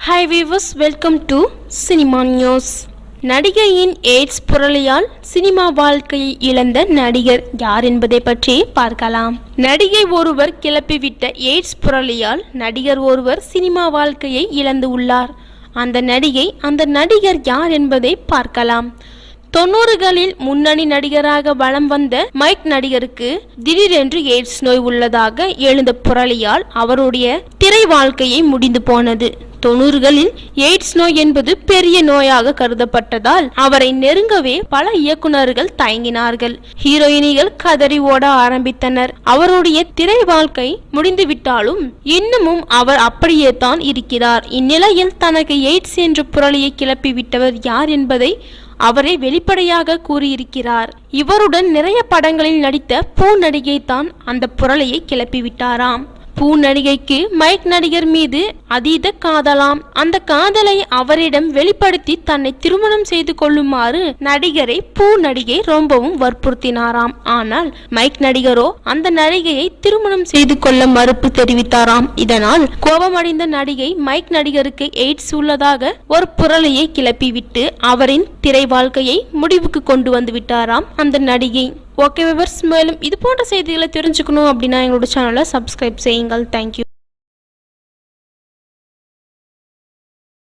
Hi viewers, welcome to Cinema News. நடிகையின் AIDS புரளியால் cinema வாழ்க்கையை இழந்த நடிகர் யார் என்பதை பற்றி பார்க்கலாம். நடிகை ஒருவர் கிளப்பிவிட்ட எய்ட்ஸ் புரளியால் நடிகர் ஒருவர் சினிமா வாழ்க்கையை இழந்து உள்ளார். அந்த நடிகர் யார் என்பதை பார்க்கலாம். 90களில் முன்னணி நடிகராக வலம் வந்த மைக் நடிகருக்கு திடீரென்று எய்ட்ஸ் நோய் உள்ளதாக எழுந்த புரளியால் அவருடைய திரை வாழ்க்கையை முடிந்து போனது. 90களில் எய்ட்ஸ் நோய் என்பது பெரிய நோயாக கருதப்பட்டதால் அவரை நெருங்கவே பல இயக்குநர்கள் தயங்கினார்கள். ஹீரோயினிகள் கதறி ஓட ஆரம்பித்தனர். அவருடைய திரை வாழ்க்கை முடிந்துவிட்டாலும் இன்னமும் அவர் அப்படியே தான் இருக்கிறார். இந்நிலையில் தனக்கு எய்ட்ஸ் என்ற புரளியை கிளப்பிவிட்டவர் யார் என்பதை அவரே வெளிப்படையாக கூறியிருக்கிறார். இவருடன் நிறைய படங்களில் நடித்த பூ நடிகை தான் அந்த புரளியை கிளப்பிவிட்டாராம். பூ நடிகைக்கு மைக் நடிகர் மீது அதீத காதலாம். அந்த காதலை அவரிடம் வெளிப்படுத்தி தன்னை திருமணம் செய்து கொள்ளுமாறு நடிகரை பூ நடிகை ரொம்பவும் வற்புறுத்தினாராம். ஆனால் மைக் நடிகரோ அந்த நடிகையை திருமணம் செய்து கொள்ள மறுப்பு தெரிவித்தாராம். இதனால் கோபமடைந்த நடிகை மைக் நடிகருக்கு எய்ட்ஸ் உள்ளதாக ஒரு புரளியை கிளப்பிவிட்டு அவரின் திரை வாழ்க்கையை முடிவுக்கு கொண்டு வந்து விட்டாராம் அந்த நடிகை. ஓகே விவர்ஸ், மேலும் இது போன்ற செய்திகளை தெரிஞ்சுக்கணும் அப்படின்னா எங்களோட சேனலை சப்ஸ்கிரைப் செய்யுங்கள். தேங்க்யூ.